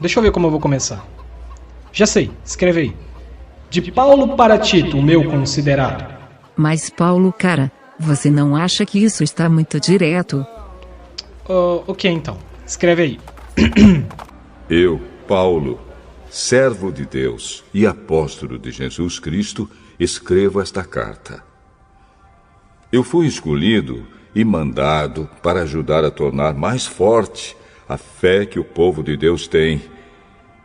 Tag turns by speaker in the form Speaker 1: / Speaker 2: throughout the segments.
Speaker 1: Deixa eu ver como eu vou começar. Já sei, escreve aí. De Paulo para Tito, o meu considerado.
Speaker 2: Mas Paulo, cara, você não acha que isso está muito direto?
Speaker 1: Ok, então. Escreve aí.
Speaker 3: Eu, Paulo, servo de Deus e apóstolo de Jesus Cristo, escrevo esta carta. Eu fui escolhido e mandado para ajudar a tornar mais forte a fé que o povo de Deus tem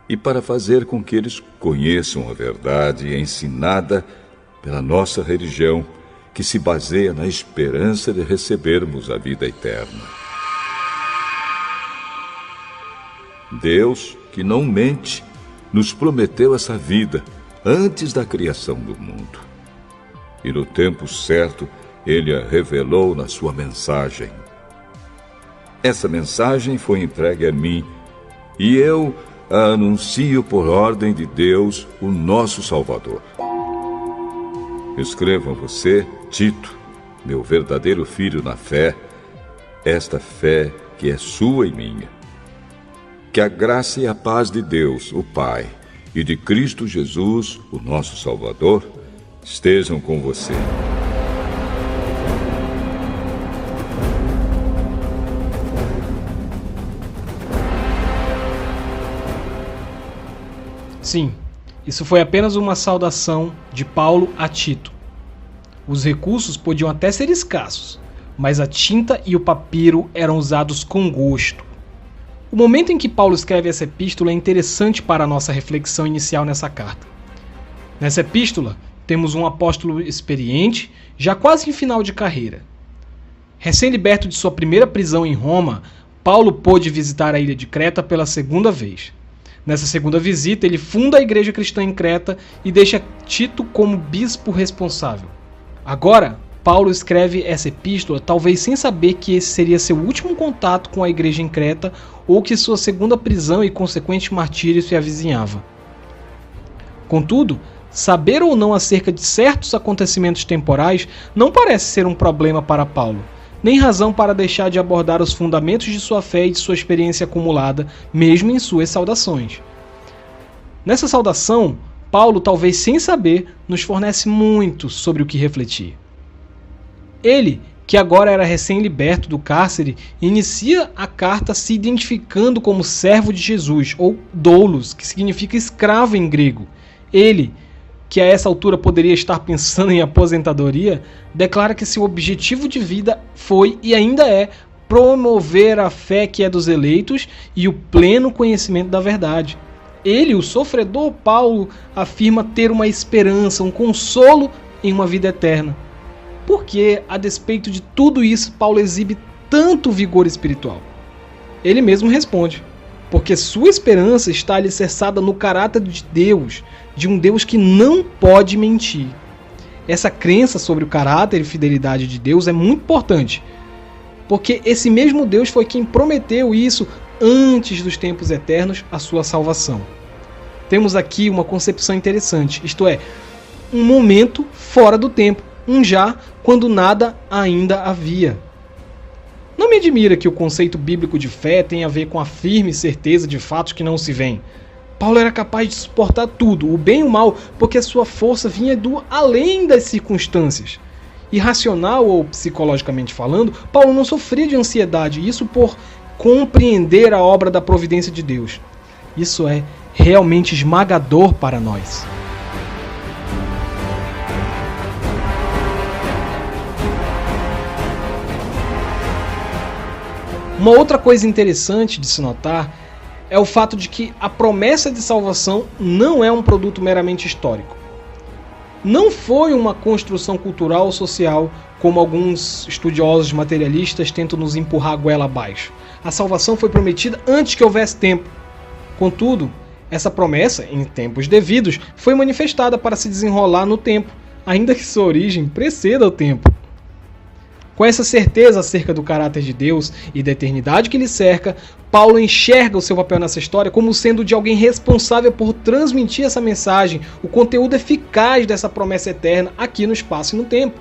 Speaker 3: e para fazer com que eles conheçam a verdade ensinada pela nossa religião, que se baseia na esperança de recebermos a vida eterna. Deus, que não mente, nos prometeu essa vida antes da criação do mundo. E no tempo certo, Ele a revelou na sua mensagem. Essa mensagem foi entregue a mim, e eu a anuncio por ordem de Deus, o nosso Salvador. Escrevo a você, Tito, meu verdadeiro filho na fé, esta fé que é sua e minha. Que a graça e a paz de Deus, o Pai, e de Cristo Jesus, o nosso Salvador, estejam com você.
Speaker 1: Sim, isso foi apenas uma saudação de Paulo a Tito. Os recursos podiam até ser escassos, mas a tinta e o papiro eram usados com gosto. O momento em que Paulo escreve essa epístola é interessante para a nossa reflexão inicial nessa carta. Nessa epístola, temos um apóstolo experiente, já quase em final de carreira. Recém-liberto de sua primeira prisão em Roma, Paulo pôde visitar a ilha de Creta pela segunda vez. Nessa segunda visita, ele funda a igreja cristã em Creta e deixa Tito como bispo responsável. Agora, Paulo escreve essa epístola talvez sem saber que esse seria seu último contato com a igreja em Creta ou que sua segunda prisão e consequente martírio se avizinhava. Contudo, saber ou não acerca de certos acontecimentos temporais não parece ser um problema para Paulo, nem razão para deixar de abordar os fundamentos de sua fé e de sua experiência acumulada, mesmo em suas saudações. Nessa saudação, Paulo, talvez sem saber, nos fornece muito sobre o que refletir. Ele, que agora era recém-liberto do cárcere, inicia a carta se identificando como servo de Jesus, ou doulos, que significa escravo em grego. Ele, que a essa altura poderia estar pensando em aposentadoria, declara que seu objetivo de vida foi e ainda é promover a fé que é dos eleitos e o pleno conhecimento da verdade. Ele, o sofredor Paulo, afirma ter uma esperança, um consolo em uma vida eterna. Por que, a despeito de tudo isso, Paulo exibe tanto vigor espiritual? Ele mesmo responde: porque sua esperança está alicerçada no caráter de Deus, de um Deus que não pode mentir. Essa crença sobre o caráter e fidelidade de Deus é muito importante, porque esse mesmo Deus foi quem prometeu isso antes dos tempos eternos, a sua salvação. Temos aqui uma concepção interessante, isto é, um momento fora do tempo, um já quando nada ainda havia. Não me admira que o conceito bíblico de fé tenha a ver com a firme certeza de fatos que não se veem. Paulo era capaz de suportar tudo, o bem e o mal, porque a sua força vinha do além das circunstâncias. Irracional ou psicologicamente falando, Paulo não sofria de ansiedade, isso por compreender a obra da providência de Deus. Isso é realmente esmagador para nós. Uma outra coisa interessante de se notar é o fato de que a promessa de salvação não é um produto meramente histórico. Não foi uma construção cultural ou social, como alguns estudiosos materialistas tentam nos empurrar a goela abaixo. A salvação foi prometida antes que houvesse tempo. Contudo, essa promessa, em tempos devidos, foi manifestada para se desenrolar no tempo, ainda que sua origem preceda o tempo. Com essa certeza acerca do caráter de Deus e da eternidade que lhe cerca, Paulo enxerga o seu papel nessa história como sendo de alguém responsável por transmitir essa mensagem, o conteúdo eficaz dessa promessa eterna aqui no espaço e no tempo.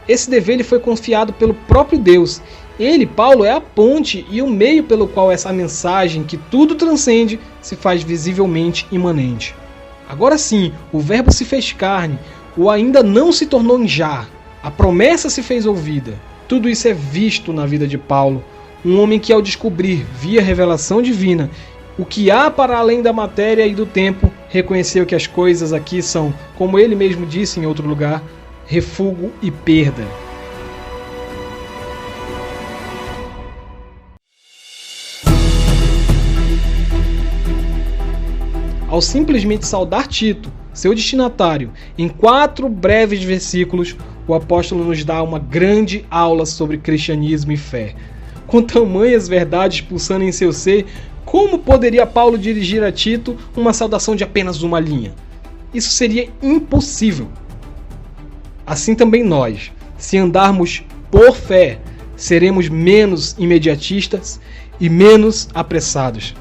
Speaker 1: Esse dever lhe foi confiado pelo próprio Deus Ele, Paulo, é a ponte e o meio pelo qual essa mensagem que tudo transcende se faz visivelmente imanente. Agora sim, o verbo se fez carne, o ainda não se tornou em já, a promessa se fez ouvida. Tudo isso é visto na vida de Paulo, um homem que ao descobrir, via revelação divina, o que há para além da matéria e do tempo, reconheceu que as coisas aqui são, como ele mesmo disse em outro lugar, refúgio e perda. Ao simplesmente saudar Tito, seu destinatário, em 4 breves versículos, o apóstolo nos dá uma grande aula sobre cristianismo e fé. Com tamanhas verdades pulsando em seu ser, como poderia Paulo dirigir a Tito uma saudação de apenas uma linha? Isso seria impossível. Assim também nós, se andarmos por fé, seremos menos imediatistas e menos apressados.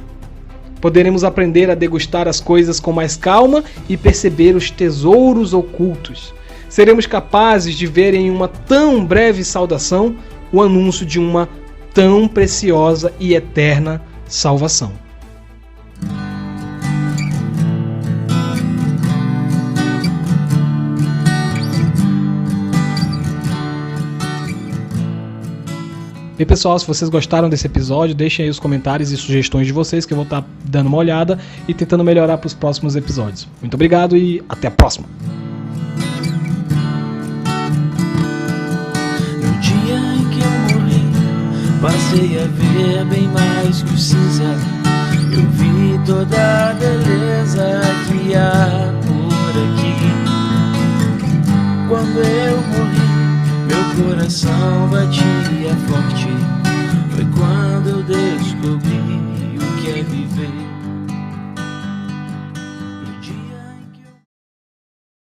Speaker 1: Poderemos aprender a degustar as coisas com mais calma e perceber os tesouros ocultos. Seremos capazes de ver em uma tão breve saudação o anúncio de uma tão preciosa e eterna salvação. E pessoal, se vocês gostaram desse episódio, deixem aí os comentários e sugestões de vocês que eu vou estar dando uma olhada e tentando melhorar para os próximos episódios. Muito obrigado e até a próxima!
Speaker 4: No dia em que eu morri, passei a ver bem mais que o cinza. Eu vi toda a beleza que há por aqui. Quando eu morri, meu coração batia forte.